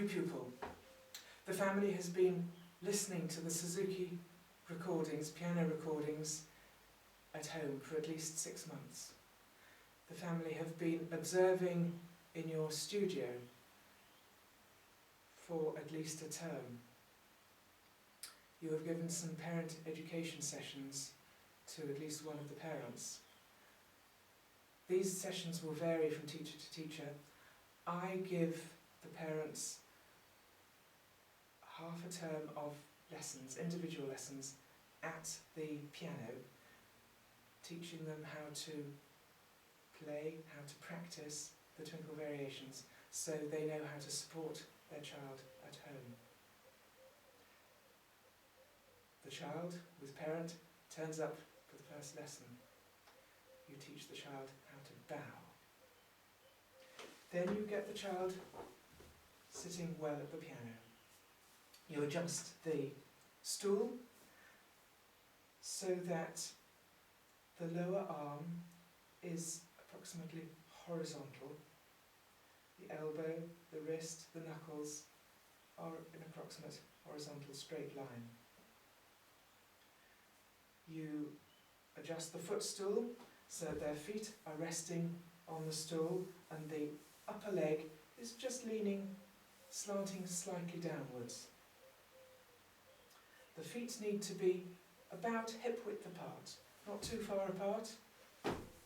new pupil. The family has been listening to the Suzuki recordings, piano recordings, at home for at least 6 months. The family have been observing in your studio for at least a term. You have given some parent education sessions to at least one of the parents. These sessions will vary from teacher to teacher. I give the parents half a term of lessons, individual lessons, at the piano, teaching them how to play, how to practice the twinkle variations, so they know how to support their child at home. The child, with parent, turns up for the first lesson. You teach the child how to bow. Then you get the child sitting well at the piano. You adjust the stool so that the lower arm is approximately horizontal. The elbow, the wrist, the knuckles are in approximate horizontal straight line. You adjust the footstool so that their feet are resting on the stool and the upper leg is just leaning, slanting slightly downwards. The feet need to be about hip width apart, not too far apart,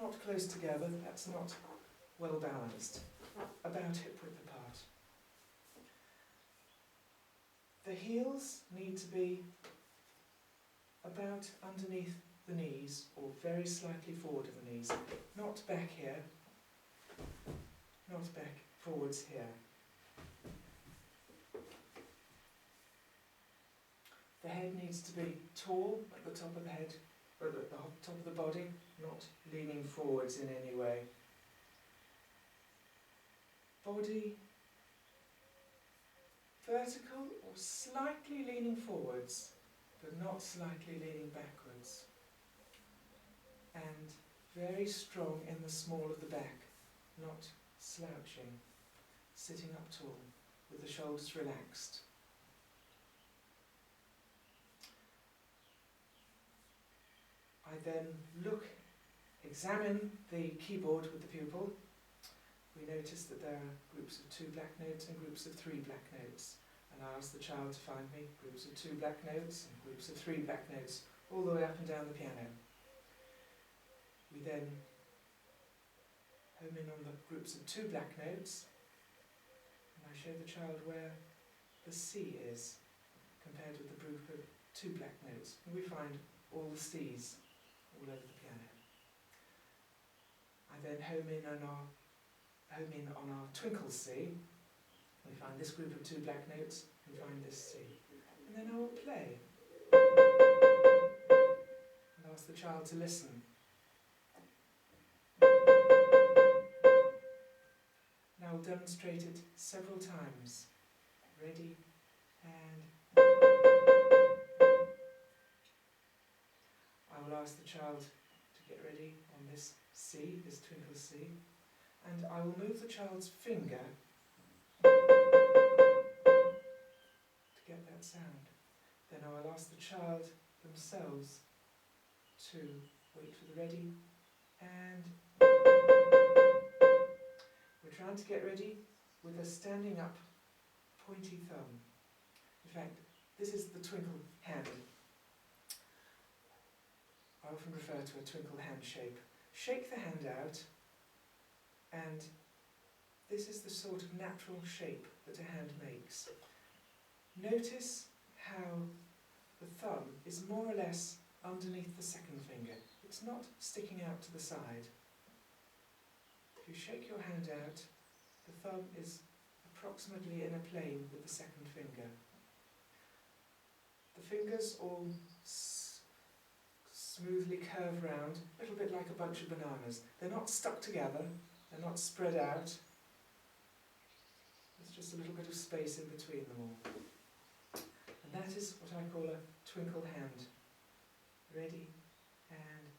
not close together, that's not well balanced, about hip width apart. The heels need to be about underneath the knees, or very slightly forward of the knees, not back here, not back forwards here. The head needs to be tall at the top of the head, or at the top of the body, not leaning forwards in any way. Body vertical or slightly leaning forwards, but not slightly leaning backwards. And very strong in the small of the back, not slouching, sitting up tall with the shoulders relaxed. I then examine the keyboard with the pupil. We notice that there are groups of 2 black notes and groups of 3 black notes. And I ask the child to find me groups of 2 black notes and groups of 3 black notes, all the way up and down the piano. We then home in on the groups of 2 black notes, and I show the child where the C is compared with the group of 2 black notes. And we find all the C's all over the piano. I then home in on our twinkle C. We find this group of 2 black notes and find this C. And then I will play. And ask the child to listen. And I will demonstrate it several times. Ready, and I will ask the child to get ready on this C, this twinkle C, and I will move the child's finger to get that sound. Then I will ask the child themselves to wait for the ready, and we're trying to get ready with a standing up pointy thumb. In fact, this is the twinkle hand. I often refer to a twinkle hand shape. Shake the hand out, and this is the sort of natural shape that a hand makes. Notice how the thumb is more or less underneath the second finger. It's not sticking out to the side. If you shake your hand out, the thumb is approximately in a plane with the second finger. The fingers all smoothly curve round, a little bit like a bunch of bananas. They're not stuck together, they're not spread out. There's just a little bit of space in between them all. And that is what I call a twinkle hand. Ready, and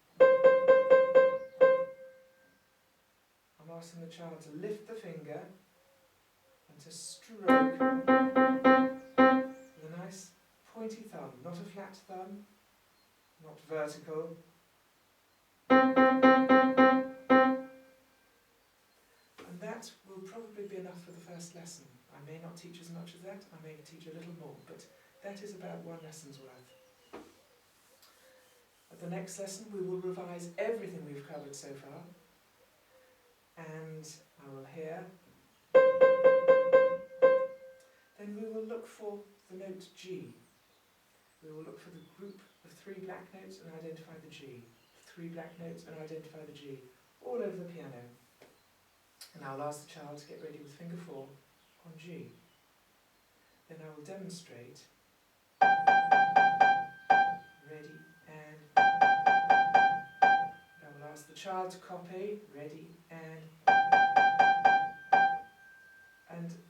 I'm asking the child to lift the finger and to stroke with a nice pointy thumb, not a flat thumb, not vertical. And that will probably be enough for the first lesson. I may not teach as much as that, I may teach a little more, but that is about one lesson's worth. At the next lesson we will revise everything we've covered so far, and I will hear. Then we will look for the note G. We will look for the group of 3 black notes and identify the G. 3 black notes and identify the G, all over the piano. And I'll ask the child to get ready with finger 4 on G. Then I will demonstrate. Ready, and I will ask the child to copy. Ready, and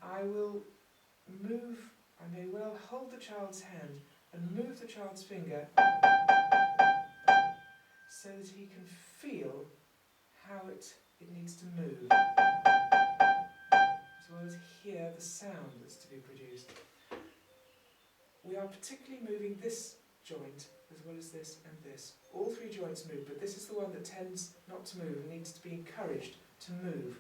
I will move. I may well hold the child's hand and move the child's finger so that he can feel how it needs to move, as well as hear the sound that's to be produced. We are particularly moving this joint as well as this and this. All 3 joints move, but this is the one that tends not to move and needs to be encouraged to move.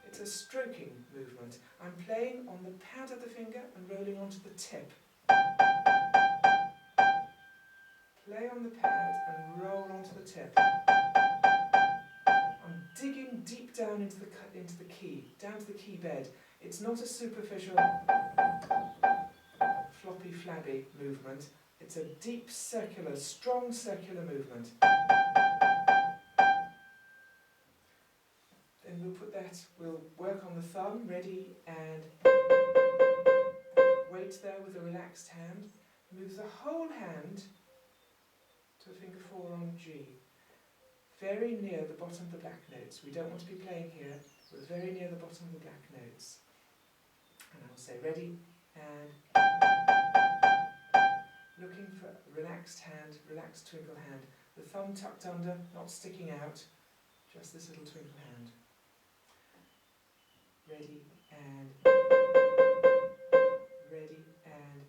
It's a stroking movement. I'm playing on the pad of the finger and rolling onto the tip. Play on the pad and roll onto the tip. I'm digging deep down into the key, down to the key bed. It's not a superficial, floppy, flabby movement. It's a deep circular, strong circular movement. Then we'll work on the thumb, ready, and wait there with a relaxed hand. Move the whole hand to finger 4 on G. Very near the bottom of the black notes. We don't want to be playing here. We're very near the bottom of the black notes. And I will say ready, and looking for a relaxed hand, relaxed twinkle hand. The thumb tucked under, not sticking out, just this little twinkle hand. Ready, and ready, and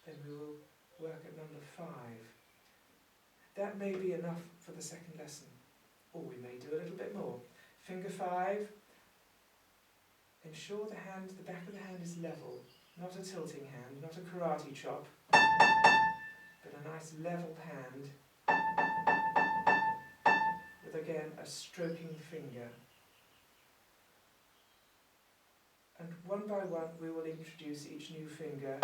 then we will work at number 5. That may be enough for the second lesson, or we may do a little bit more. Finger 5, ensure the back of the hand is level, not a tilting hand, not a karate chop, but a nice level hand with again a stroking finger. And one by one we will introduce each new finger.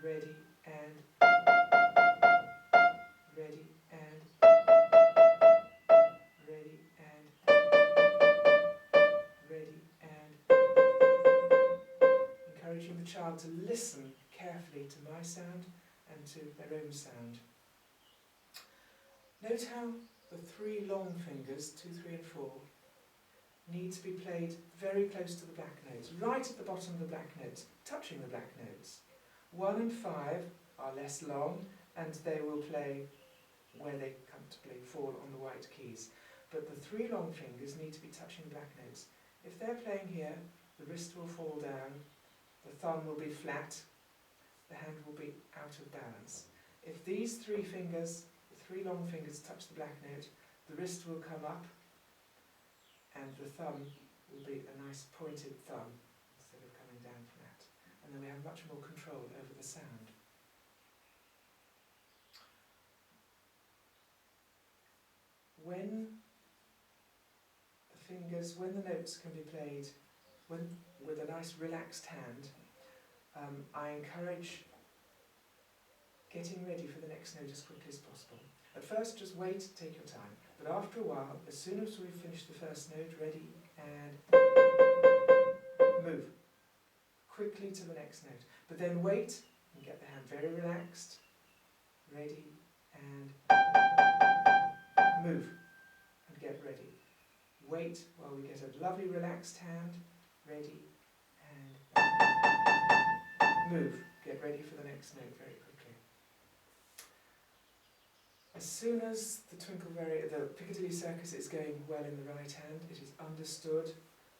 Ready, and ready, and ready, and ready, and encouraging the child to listen carefully to my sound and to their own sound. Note how the 3 long fingers, 2, 3 and 4, need to be played very close to the black notes, right at the bottom of the black notes, touching the black notes. 1 and 5 are less long, and they will play where they comfortably fall on the white keys. But the 3 long fingers need to be touching the black notes. If they're playing here, the wrist will fall down, the thumb will be flat, the hand will be out of balance. If these 3 fingers, the 3 long fingers, touch the black note, the wrist will come up, and the thumb will be a nice pointed thumb instead of coming down flat. And then we have much more control over the sound. When the notes can be played with a nice relaxed hand, I encourage getting ready for the next note as quickly as possible. At first, just wait, take your time. But after a while, as soon as we've finished the first note, ready, and move quickly to the next note. But then wait and get the hand very relaxed, ready, and move and get ready. Wait while we get a lovely relaxed hand, ready, and move. Get ready for the next note very quickly. As soon as the Piccadilly Circus is going well in the right hand, it is understood,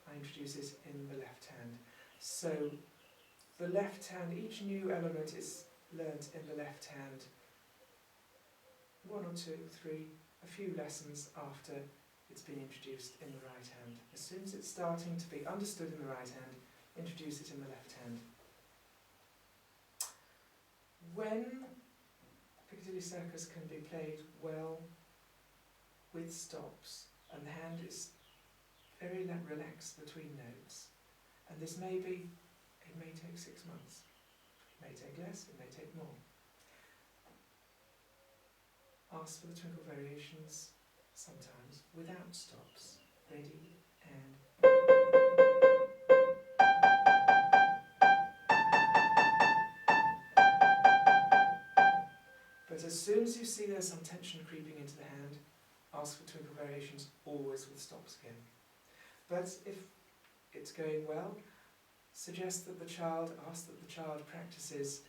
I introduce it in the left hand. So the left hand, each new element is learnt in the left hand 1 or 2, 3, a few lessons after it's been introduced in the right hand. As soon as it's starting to be understood in the right hand, introduce it in the left hand. When Piccadilly Circus can be played well with stops, and the hand is very relaxed between notes, and this may take 6 months, it may take less, it may take more. Ask for the twinkle variations, sometimes without stops. Ready, and... But as soon as you see there's some tension creeping into the hand, ask for twinkle variations, always with stops again. But if it's going well, ask that the child practices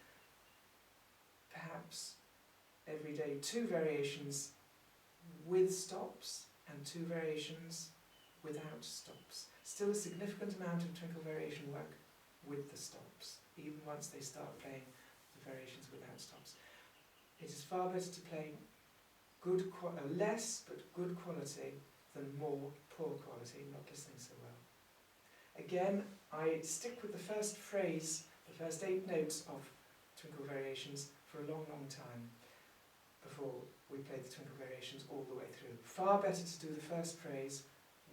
perhaps every day 2 variations with stops and 2 variations without stops. Still a significant amount of twinkle variation work with the stops, even once they start playing the variations without stops. It is far better to play less but good quality than more poor quality, not listening so well. Again, I stick with the first phrase, the first 8 notes of twinkle variations for a long, long time before we play the twinkle variations all the way through. Far better to do the first phrase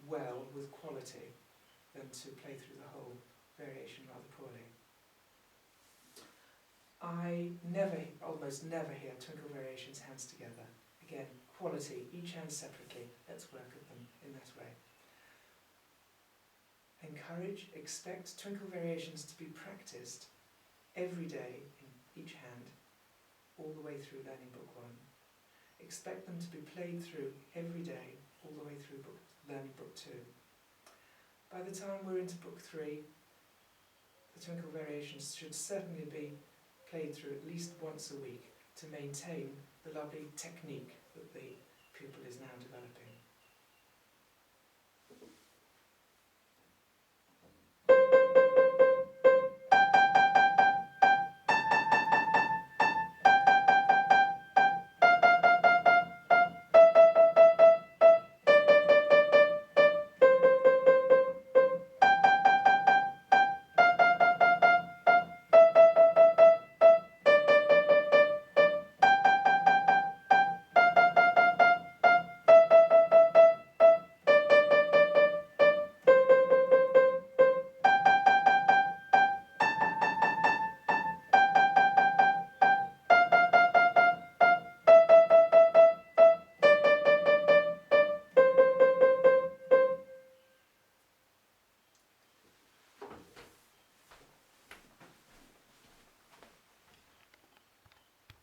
well with quality than to play through the whole variation rather poorly. I almost never hear twinkle variations hands together. Again, quality, each hand separately. Let's work at them in that way. Expect twinkle variations to be practiced every day in each hand, all the way through learning book 1. Expect them to be played through every day, all the way through learning book 2. By the time we're into book 3, the twinkle variations should certainly be played through at least once a week to maintain the lovely technique that the pupil is now developing.